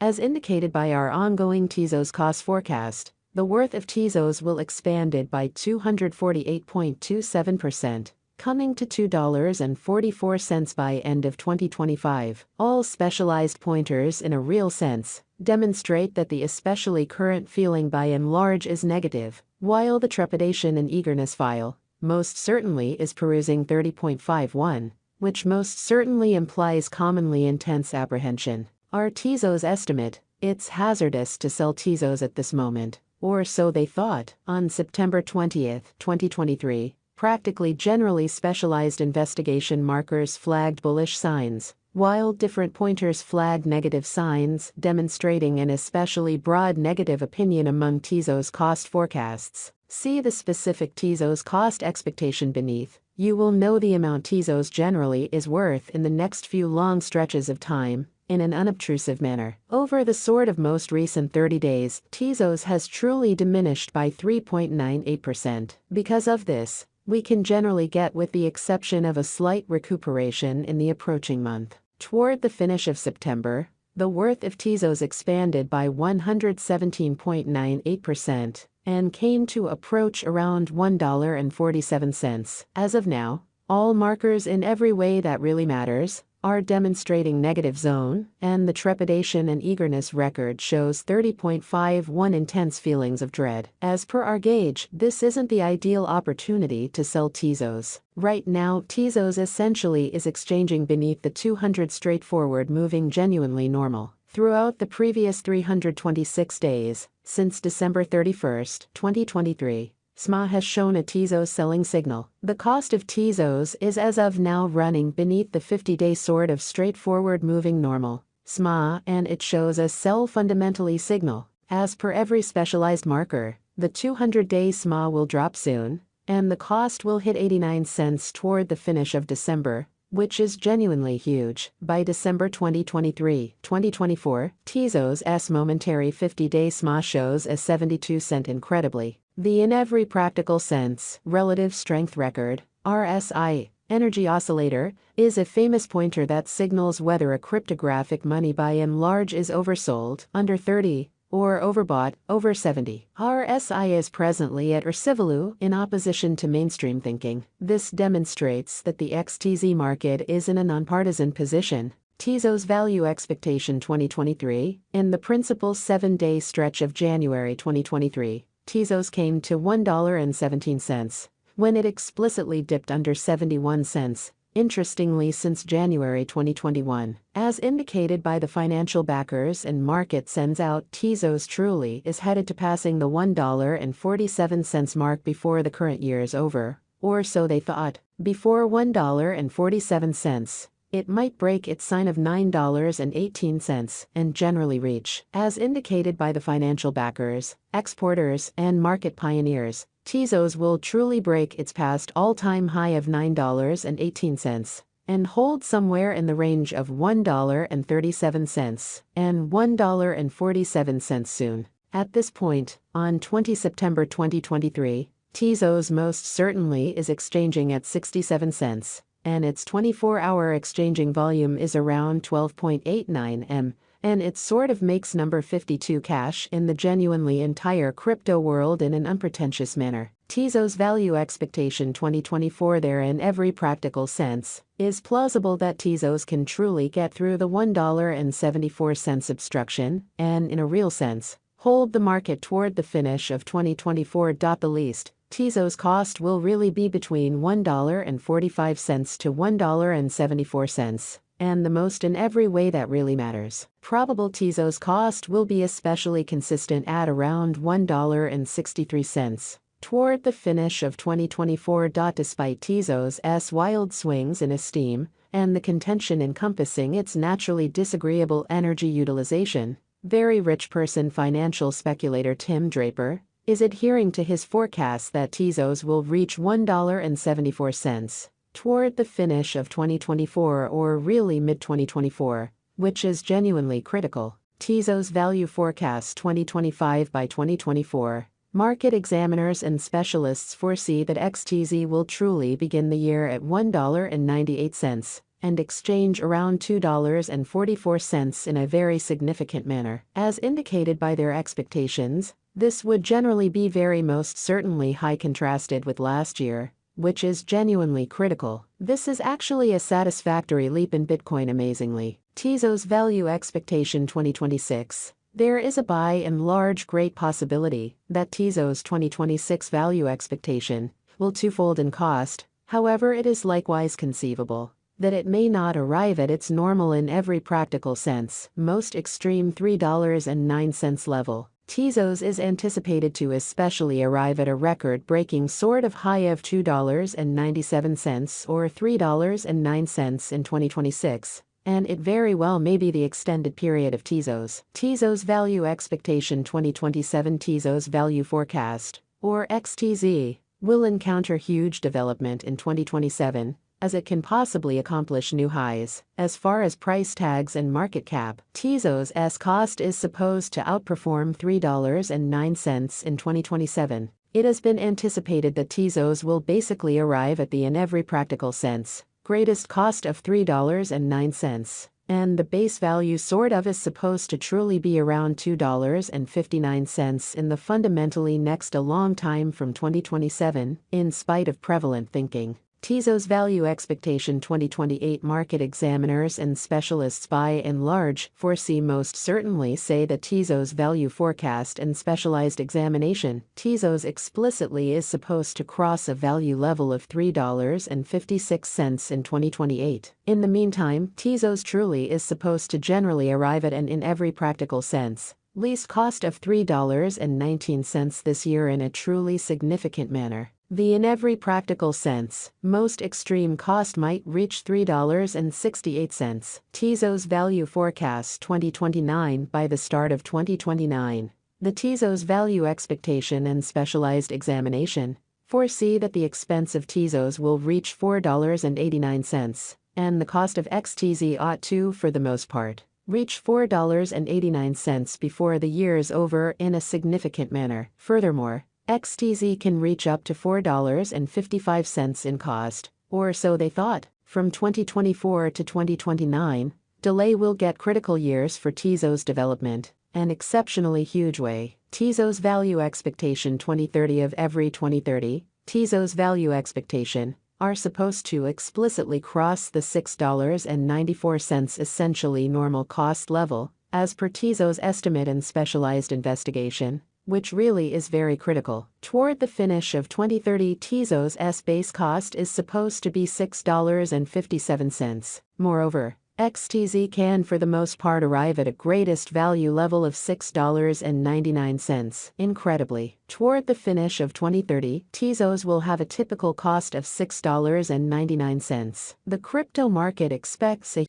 As indicated by our ongoing Tezos cost forecast, the worth of Tezos will expanded by 248.27%, coming to $2.44 by end of 2025. All specialized pointers in a real sense demonstrate that the especially current feeling by and large is negative, while the trepidation and eagerness file most certainly is perusing 30.51, which most certainly implies commonly intense apprehension. Our Tezos estimate, it's hazardous to sell Tezos at this moment, or so they thought, on September 20, 2023. Practically generally specialized investigation markers flagged bullish signs, while different pointers flagged negative signs, demonstrating an especially broad negative opinion among Tezos cost forecasts. See the specific Tezos cost expectation beneath. You will know the amount Tezos generally is worth in the next few long stretches of time, in an unobtrusive manner. Over the sort of most recent 30 days, Tezos has truly diminished by 3.98%. Because of this, we can generally get, with the exception of a slight recuperation in the approaching month. Toward the finish of September, the worth of Tezos expanded by 117.98% and came to approach around $1.47. As of now, all markers in every way that really matters are demonstrating negative zone, and the trepidation and eagerness record shows 30.51 intense feelings of dread. As per our gauge, this isn't the ideal opportunity to sell Tezos. Right now, Tezos essentially is exchanging beneath the 200 straightforward, moving genuinely normal. Throughout the previous 326 days, since December 31, 2023, SMA has shown a Tezos selling signal. The cost of Tezos is as of now running beneath the 50-day sort of straightforward moving normal, SMA, and it shows a sell fundamentally signal. As per every specialized marker, the 200-day SMA will drop soon, and the cost will hit 89 cents toward the finish of December, which is genuinely huge. By December 2023-2024, Tezos' momentary 50-day SMA shows a 72-cent incredibly. The in every practical sense, relative strength record, RSI, energy oscillator, is a famous pointer that signals whether a cryptographic money by and large is oversold, under 30, or overbought, over 70. RSI is presently at Ursivalu in opposition to mainstream thinking. This demonstrates that the XTZ market is in a nonpartisan position. Tezos value expectation 2023, in the principal 7-day stretch of January 2023. Tezos came to $1.17, when it explicitly dipped under 71 cents, interestingly since January 2021. As indicated by the financial backers and market sends out, Tezos truly is headed to passing the $1.47 mark before the current year is over, or so they thought. Before $1.47, it might break its sign of $9.18 and generally reach, as indicated by the financial backers, exporters, and market pioneers, Tezos will truly break its past all-time high of $9.18 and hold somewhere in the range of $1.37 and $1.47 soon. At this point, on 20 September 2023, Tezos most certainly is exchanging at 67 cents. And its 24-hour exchanging volume is around 12.89 M, and it sort of makes number 52 cash in the genuinely entire crypto world in an unpretentious manner. Tezos value expectation 2024 there in every practical sense, is plausible that Tezos can truly get through the $1.74 obstruction, and in a real sense, hold the market toward the finish of 2024. The least Tezos cost will really be between $1.45 to $1.74, and the most in every way that really matters. Probable Tezos cost will be especially consistent at around $1.63 toward the finish of 2024. Despite Tezos' wild swings in esteem and the contention encompassing its naturally disagreeable energy utilization, very rich person financial speculator Tim Draper is adhering to his forecast that Tezos will reach $1.74 toward the finish of 2024 or really mid-2024, which is genuinely critical. Tezos value forecast 2025 by 2024. Market examiners and specialists foresee that XTZ will truly begin the year at $1.98 and exchange around $2.44 in a very significant manner. As indicated by their expectations, this would generally be very most certainly high contrasted with last year, which is genuinely critical. This is actually a satisfactory leap in Bitcoin amazingly. Tezos Value Expectation 2026. There is a by and large great possibility that Tezos 2026 value expectation will twofold in cost. However, it is likewise conceivable that it may not arrive at its normal in every practical sense, most extreme $3.09 level. Tezos is anticipated to especially arrive at a record-breaking sort of high of $2.97 or $3.09 in 2026, and it very well may be the extended period of Tezos. Tezos Value Expectation 2027. Tezos Value Forecast, or XTZ, will encounter huge development in 2027, as it can possibly accomplish new highs. As far as price tags and market cap, Tezos' cost is supposed to outperform $3.09 in 2027. It has been anticipated that Tezos will basically arrive at the in every practical sense greatest cost of $3.09, and the base value sort of is supposed to truly be around $2.59 in the fundamentally next a long time from 2027, in spite of prevalent thinking. Tezos Value Expectation 2028. Market examiners and specialists by and large foresee most certainly say that Tezos Value Forecast and Specialized Examination, Tezos explicitly is supposed to cross a value level of $3.56 in 2028. In the meantime, Tezos truly is supposed to generally arrive at an in every practical sense least cost of $3.19 this year in a truly significant manner. The in every practical sense, most extreme cost might reach $3.68. Tezos Value Forecast 2029. By the start of 2029, the Tezos Value Expectation and Specialized Examination foresee that the expense of Tezos will reach $4.89, and the cost of XTZ ought to, for the most part, reach $4.89 before the year's over in a significant manner. Furthermore, XTZ can reach up to $4.55 in cost, or so they thought. From 2024 to 2029, delay will get critical years for Tezos development, an exceptionally huge way. Tezos Value Expectation 2030. Of every 2030, Tezos Value Expectation are supposed to explicitly cross the $6.94 essentially normal cost level, as per Tezos estimate and specialized investigation, which really is very critical. Toward the finish of 2030, Tezos' base cost is supposed to be $6.57. Moreover, XTZ can for the most part arrive at a greatest value level of $6.99. Incredibly, toward the finish of 2030, Tezos will have a typical cost of $6.99. The crypto market expects a